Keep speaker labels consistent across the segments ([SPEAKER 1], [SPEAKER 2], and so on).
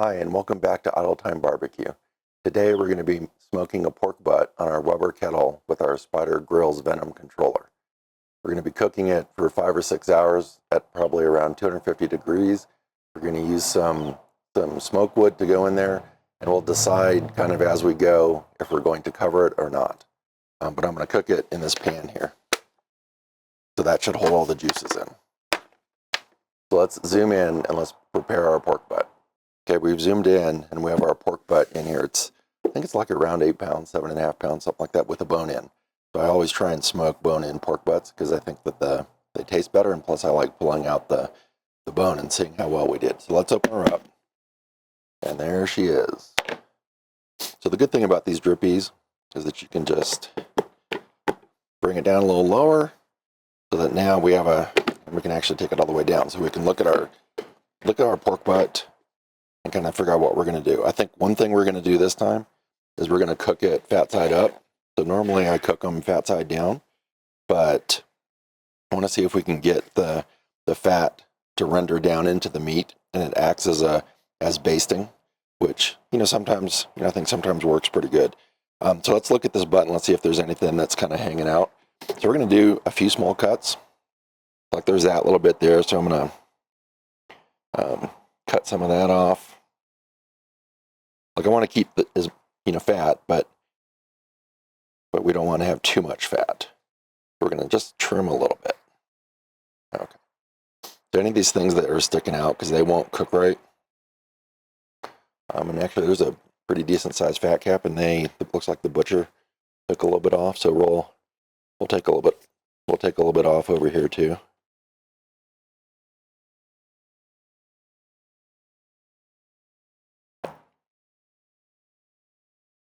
[SPEAKER 1] Hi, and welcome back to Idle Time Barbecue. Today we're going to be smoking a pork butt on our Weber Kettle with our Spider Venom Controller. We're going to be cooking it for 5 or 6 hours at probably around 250 degrees. We're going to use some smoke wood to go in there, and we'll decide kind of as we go if we're going to cover it or not. But I'm going to cook it in this pan here. So that should hold all the juices in. So let's zoom in and let's prepare our pork butt. Okay, we've zoomed in and we have our pork butt in here. I think it's like around 8 pounds, 7.5 pounds, something like that with a bone in. So I always try and smoke bone-in pork butts because I think that they taste better, and plus I like pulling out the bone and seeing how well we did. So let's open her up. And there she is. So the good thing about these drippies is that you can just bring it down a little lower so that now we can actually take it all the way down. So we can look at our pork butt and kind of figure out what we're going to do. I think one thing we're going to do this time is we're going to cook it fat side up. So normally I cook them fat side down, but I want to see if we can get the fat to render down into the meat, and it acts as basting, which sometimes I think sometimes works pretty good. So let's look at this butt and let's see if there's anything that's kind of hanging out. So we're going to do a few small cuts. Like there's that little bit there, so I'm going to cut some of that off. Like I want to keep as fat, but we don't want to have too much fat. We're going to just trim a little bit. Okay. So any of these things that are sticking out because they won't cook right. And actually, there's a pretty decent sized fat cap, and it looks like the butcher took a little bit off. So we'll take a little bit off over here too.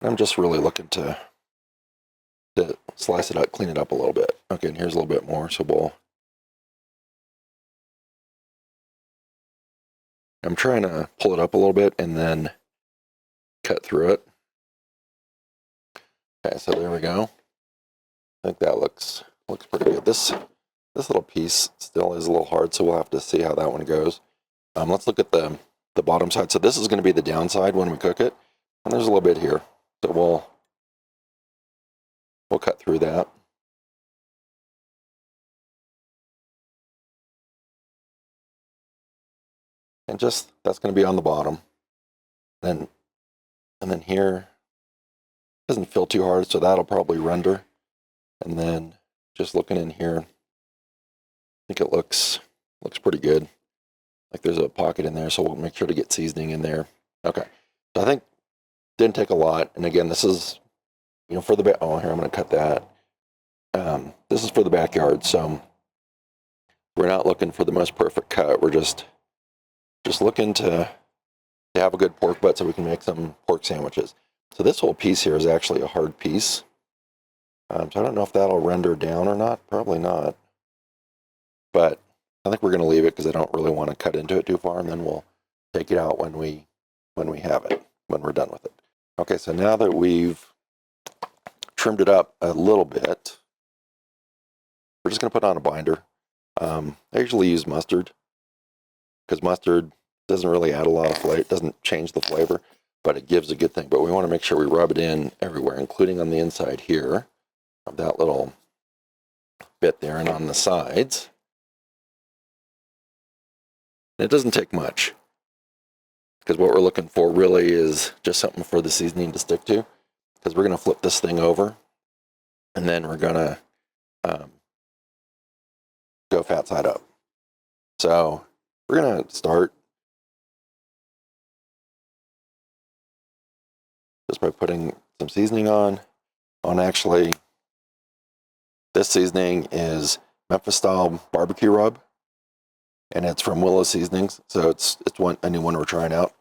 [SPEAKER 1] I'm just really looking to slice it up, clean it up a little bit. Okay, and here's a little bit more, so I'm trying to pull it up a little bit and then cut through it. Okay, so there we go. I think that looks pretty good. This little piece still is a little hard, so we'll have to see how that one goes. Let's look at the bottom side. So this is going to be the downside when we cook it, and there's a little bit here. So we'll cut through that. And just, that's going to be on the bottom. And then here, doesn't feel too hard, so that'll probably render. And then just looking in here, I think it looks pretty good. Like there's a pocket in there, so we'll make sure to get seasoning in there. Okay, so I think didn't take a lot. And again, this is, for the here, I'm going to cut that. This is for the backyard, so we're not looking for the most perfect cut. We're just looking to have a good pork butt so we can make some pork sandwiches. So this whole piece here is actually a hard piece. So I don't know if that'll render down or not. Probably not. But I think we're going to leave it because I don't really want to cut into it too far, and then we'll take it out when we have it, when we're done with it. Okay, so now that we've trimmed it up a little bit, we're just going to put on a binder. I usually use mustard because mustard doesn't really add a lot of flavor. It doesn't change the flavor, but it gives a good thing. But we want to make sure we rub it in everywhere, including on the inside here of that little bit there and on the sides. And it doesn't take much because what we're looking for really is just something for the seasoning to stick to, because we're going to flip this thing over and then we're going to go fat side up. So we're going to start just by putting some seasoning on. Actually, this seasoning is Memphis style barbecue rub, and it's from Willow Seasonings. So it's a new one we're trying out.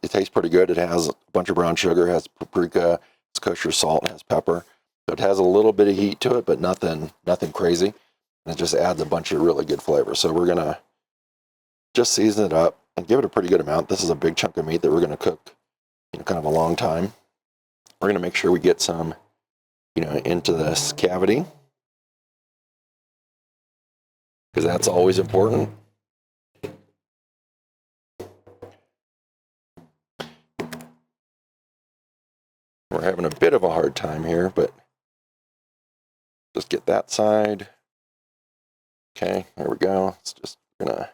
[SPEAKER 1] It tastes pretty good. It has a bunch of brown sugar, has paprika, it's kosher salt, it has pepper. So it has a little bit of heat to it, but nothing crazy. And it just adds a bunch of really good flavor. So we're gonna just season it up and give it a pretty good amount. This is a big chunk of meat that we're gonna cook, kind of a long time. We're gonna make sure we get some, into this cavity, because that's always important. We're having a bit of a hard time here, but just get that side. Okay, there we go. It's just gonna,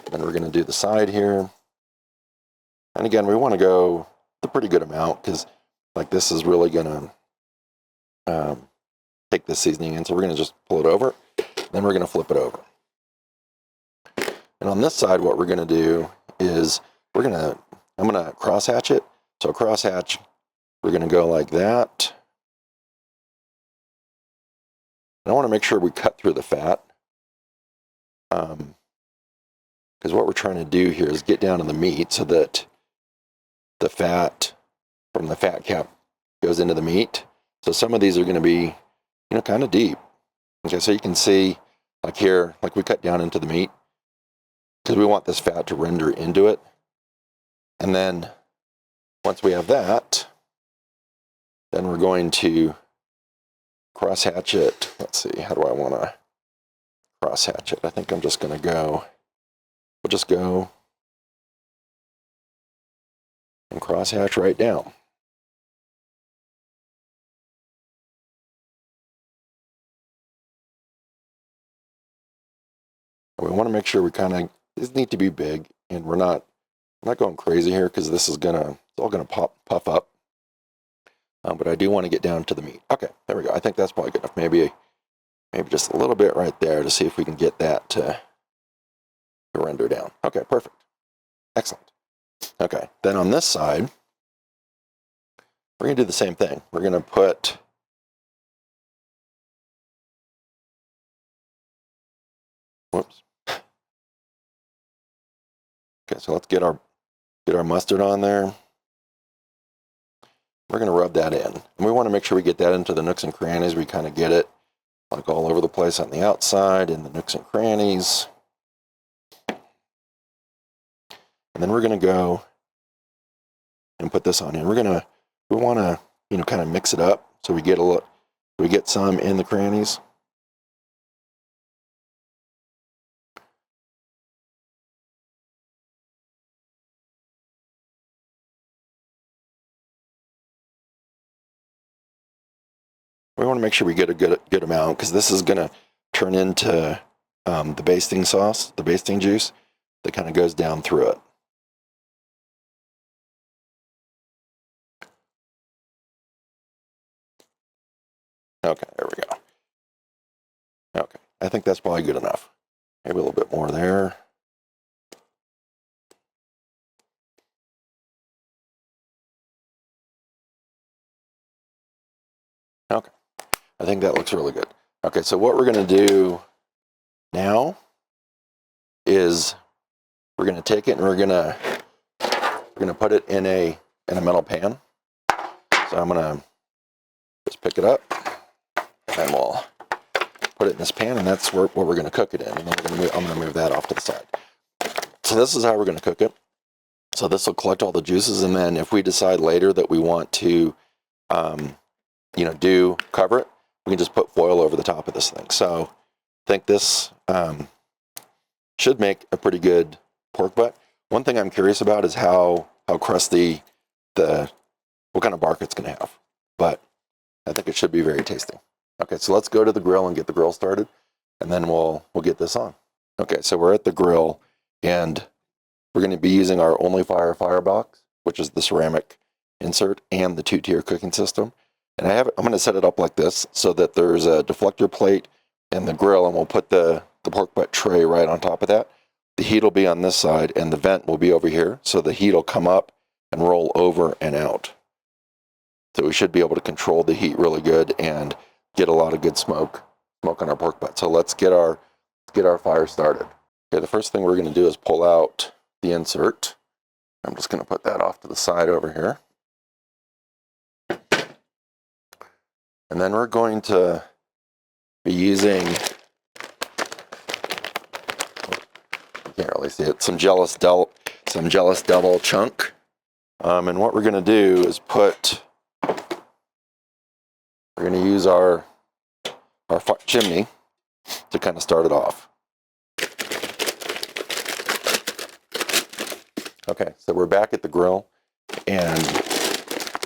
[SPEAKER 1] then we're gonna do the side here. And again, we want to go a pretty good amount because like this is really gonna take the seasoning in. So we're gonna just pull it over, then we're gonna flip it over. And on this side, what we're gonna do is I'm gonna cross hatch it. So cross hatch, we're gonna go like that. And I want to make sure we cut through the fat. Because what we're trying to do here is get down to the meat so that the fat from the fat cap goes into the meat. So some of these are going to be, kind of deep. Okay, so you can see, like here, like we cut down into the meat because we want this fat to render into it. And then once we have that, then we're going to cross hatch it. Let's see, how do I want to cross hatch it? I think I'm just going to go, we'll just go and cross hatch right down. We want to make sure we these need to be big, and we're not going crazy here because this is it's all gonna puff up. But I do want to get down to the meat. Okay, there we go. I think that's probably good enough. Maybe just a little bit right there to see if we can get that to render down. Okay, perfect. Excellent. Okay, then on this side, we're gonna do the same thing. We're gonna put whoops. Okay, so let's get our mustard on there. We're going to rub that in. And we want to make sure we get that into the nooks and crannies. We kind of get it like all over the place on the outside in the nooks and crannies. And then we're going to go and put this on in. We want to, kind of mix it up so we get some in the crannies. We want to make sure we get a good amount because this is going to turn into the basting sauce, the basting juice that kind of goes down through it. Okay, there we go. Okay, I think that's probably good enough. Maybe a little bit more there. Okay, I think that looks really good. Okay, so what we're going to do now is we're going to take it and we're going to put it in a metal pan. So I'm going to just pick it up and we'll put it in this pan, and that's what we're going to cook it in. And then I'm going to move that off to the side. So this is how we're going to cook it. So this will collect all the juices, and then if we decide later that we want to, cover it, we can just put foil over the top of this thing. So I think this should make a pretty good pork butt. One thing I'm curious about is how crusty what kind of bark it's going to have, but I think it should be very tasty. Okay, so let's go to the grill and get the grill started, and then we'll get this on. Okay, so we're at the grill, and we're going to be using our OnlyFire firebox, which is the ceramic insert and the 2-tier cooking system. And I'm going to set it up like this so that there's a deflector plate and the grill, and we'll put the pork butt tray right on top of that. The heat will be on this side, and the vent will be over here, so the heat will come up and roll over and out. So we should be able to control the heat really good and get a lot of good smoke on our pork butt. So let's get our fire started. Okay, the first thing we're going to do is pull out the insert. I'm just going to put that off to the side over here. And then we're going to be using, you can't really see it, some Jealous Devil chunk. And what we're going to do is we're going to use our chimney to kind of start it off. Okay, so we're back at the grill, And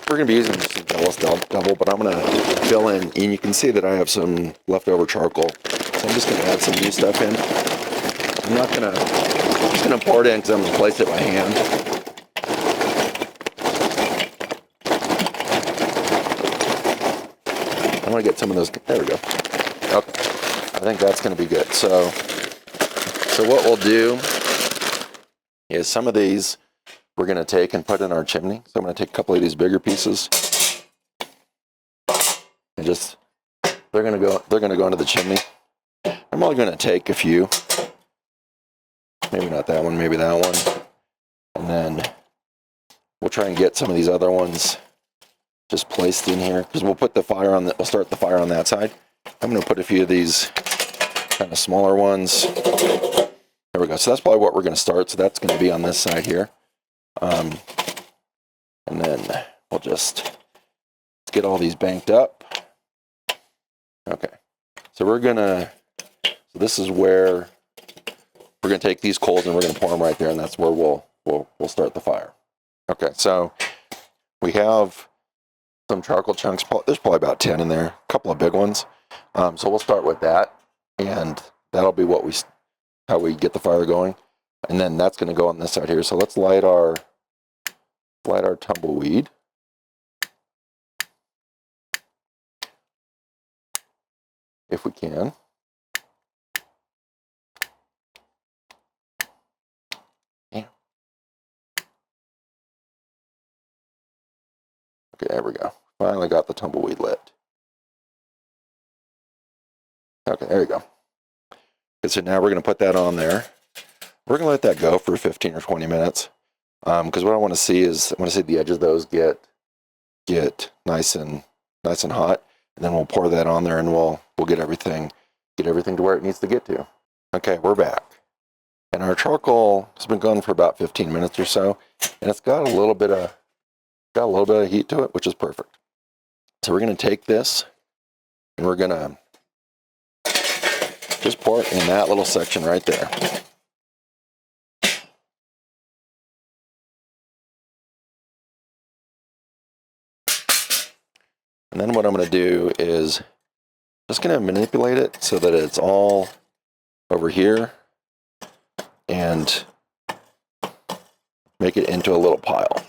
[SPEAKER 1] we're going to be using just a jealous double, but I'm going to fill in, and you can see that I have some leftover charcoal. So I'm just going to add some new stuff in. I'm not going to, I'm just going to pour it in because I'm going to place it by hand. I'm going to get some of those, there we go. Okay, I think that's going to be good. So what we'll do is some of these we're going to take and put in our chimney. So I'm going to take a couple of these bigger pieces and just, they're going to go into the chimney. I'm only going to take a few. Maybe not that one, maybe that one. And then we'll try and get some of these other ones just placed in here, because we'll put the fire on we'll start the fire on that side. I'm going to put a few of these kind of smaller ones. There we go. So that's probably what we're going to start. So that's going to be on this side here. And then we'll just get all these banked up. Okay. So so this is where we're going to take these coals and we're going to pour them right there, and that's where we'll start the fire. Okay. So we have some charcoal chunks. There's probably about 10 in there, a couple of big ones. So we'll start with that, and that'll be how we get the fire going. And then that's going to go on this side here. So let's light our tumbleweed. If we can. Yeah. Okay, there we go. Finally got the tumbleweed lit. Okay, there you go. Okay, so now we're going to put that on there. We're going to let that go for 15 or 20 minutes. Because what I want to see is, I want to see the edges of those get nice and hot. And then we'll pour that on there, and we'll get everything to where it needs to get to. Okay, we're back. And our charcoal has been going for about 15 minutes or so, and it's got a little bit of heat to it, which is perfect. So we're going to take this, and we're going to just pour it in that little section right there. And then what I'm going to do is just going to manipulate it so that it's all over here and make it into a little pile.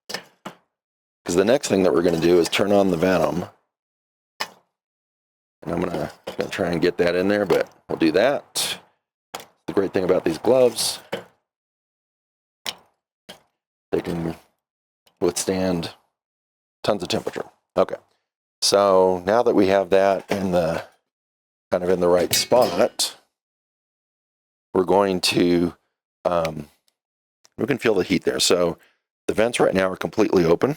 [SPEAKER 1] Because the next thing that we're going to do is turn on the venom. And I'm going to try and get that in there, but we'll do that. The great thing about these gloves, they can withstand tons of temperature. Okay. So now that we have that kind of in the right spot, we're going to, we can feel the heat there. So the vents right now are completely open,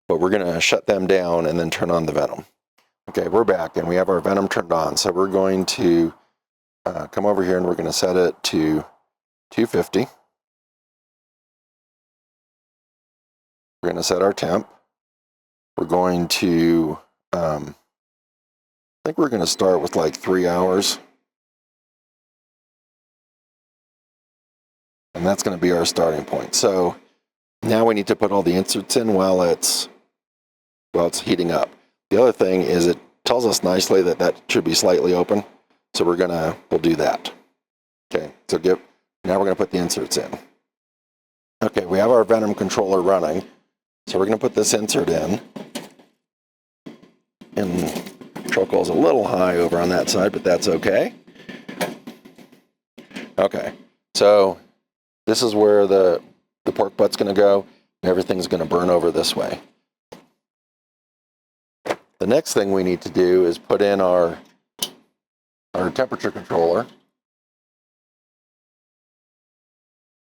[SPEAKER 1] but we're going to shut them down and then turn on the venom. Okay, we're back and we have our venom turned on. So we're going to come over here and we're going to set it to 250. We're going to set our temp. We're going to, I think we're going to start with like 3 hours. And that's going to be our starting point. So now we need to put all the inserts in while it's heating up. The other thing is it tells us nicely that should be slightly open. So we'll do that. Okay, so now we're going to put the inserts in. Okay, we have our Venom controller running. So we're going to put this insert in. And charcoal is a little high over on that side, but that's okay. Okay, so this is where the pork butt's going to go, and everything's going to burn over this way. The next thing we need to do is put in our temperature controller.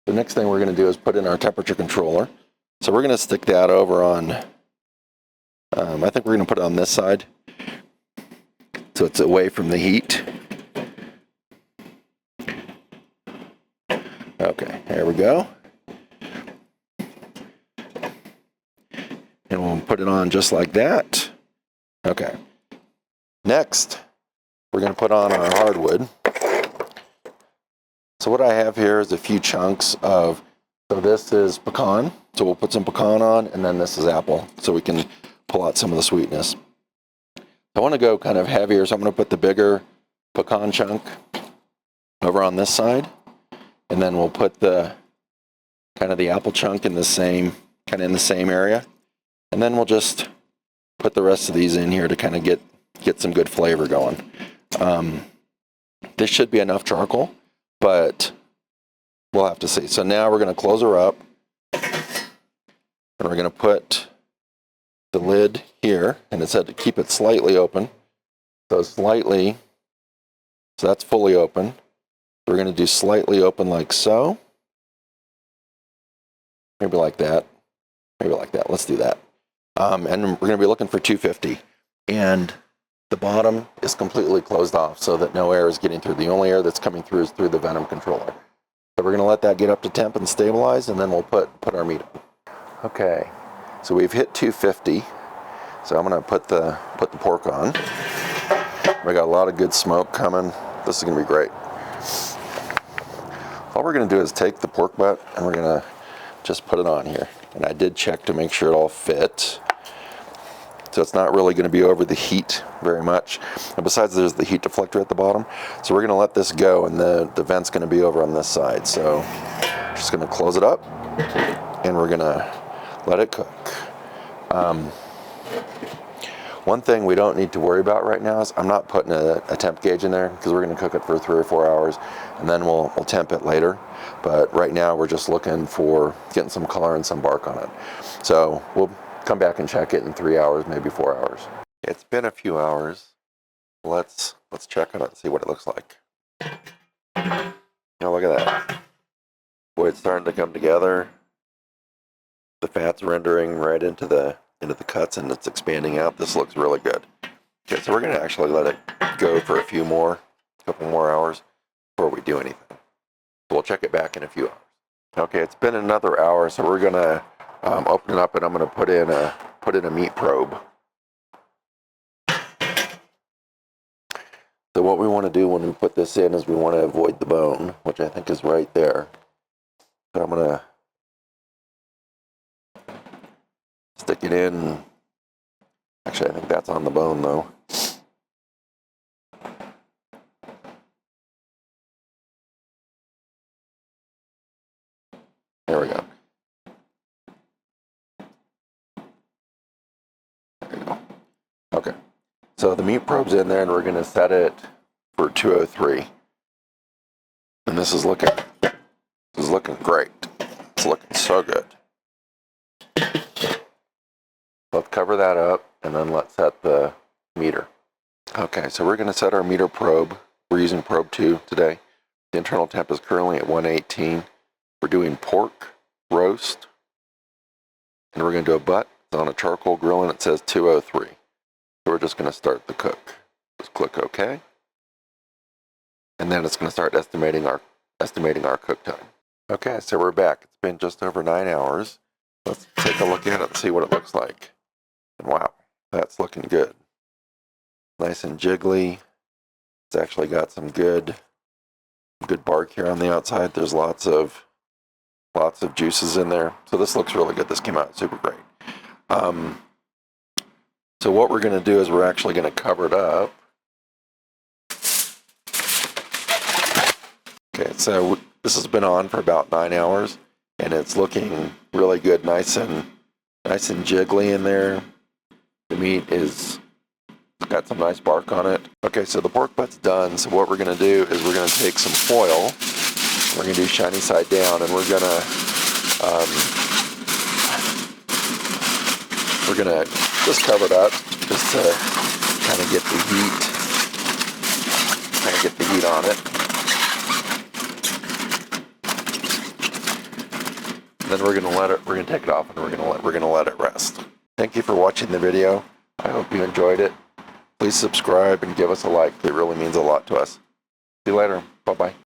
[SPEAKER 1] The next thing we're going to do is put in our temperature controller. So we're going to stick that over on, I think we're going to put it on this side, so it's away from the heat. Okay, there we go. And we'll put it on just like that. Okay. Next, we're going to put on our hardwood. So what I have here is a few chunks of, so this is pecan. So we'll put some pecan on, and then this is apple, so we can pull out some of the sweetness. I want to go kind of heavier, so I'm going to put the bigger pecan chunk over on this side, and then we'll put the kind of the apple chunk in the same area, and then we'll just put the rest of these in here to kind of get some good flavor going. This should be enough charcoal, but we'll have to see. So now we're going to close her up, and we're going to put the lid here, and it said to keep it slightly open. So slightly, so that's fully open. We're going to do slightly open like so. Maybe like that. Maybe like that. Let's do that. And we're going to be looking for 250. And the bottom is completely closed off so that no air is getting through. The only air that's coming through is through the Venom controller. So we're going to let that get up to temp and stabilize, and then we'll put our meat in. Okay, so we've hit 250. So I'm going to put the pork on. We got a lot of good smoke coming. This is going to be great. All we're going to do is take the pork butt, and we're going to just put it on here. And I did check to make sure it all fit. So it's not really going to be over the heat very much. And besides, there's the heat deflector at the bottom. So we're going to let this go, and the vent's going to be over on this side. So just going to close it up, and we're going to let it cook. One thing we don't need to worry about right now is I'm not putting a temp gauge in there, because we're going to cook it for 3 or 4 hours, and then we'll temp it later. But right now we're just looking for getting some color and some bark on it. So we'll come back and check it in 3 hours, maybe 4 hours. It's been a few hours. Let's check on it and see what it looks like. Now look at that. Boy, it's starting to come together. The fat's rendering right into the cuts, and it's expanding out. This looks really good. Okay, so we're going to actually let it go for a couple more hours before we do anything. So we'll check it back in a few hours. Okay, it's been another hour, so we're going to open it up, and I'm going to put in a meat probe. So what we want to do when we put this in is we want to avoid the bone, which I think is right there. So I'm going to stick it in. Actually, I think that's on the bone, though. There we go. There you go. Okay. So the meat probe's in there, and we're going to set it for 203. And this is looking great. It's looking so good. Let's cover that up, and then let's set the meter. Okay, so we're going to set our meter probe. We're using probe 2 today. The internal temp is currently at 118. We're doing pork roast, and we're going to do a butt. It's on a charcoal grill, and it says 203. So we're just going to start the cook. Just click OK, and then it's going to start estimating our cook time. Okay, so we're back. It's been just over 9 hours. Let's take a look at it and see what it looks like. And wow, that's looking good. Nice and jiggly. It's actually got some good bark here on the outside. There's lots of juices in there. So this looks really good. This came out super great. So what we're going to do is we're actually going to cover it up. Okay, so this has been on for about 9 hours, and it's looking really good, nice and jiggly in there. The meat is got some nice bark on it. Okay, so the pork butt's done. So what we're going to do is we're going to take some foil. We're going to do shiny side down, and we're going to just cover it up just to kind of get the heat on it. And then we're going to take it off, and we're going to let it rest. Thank you for watching the video. I hope you enjoyed it. Please subscribe and give us a like. It really means a lot to us. See you later. Bye-bye.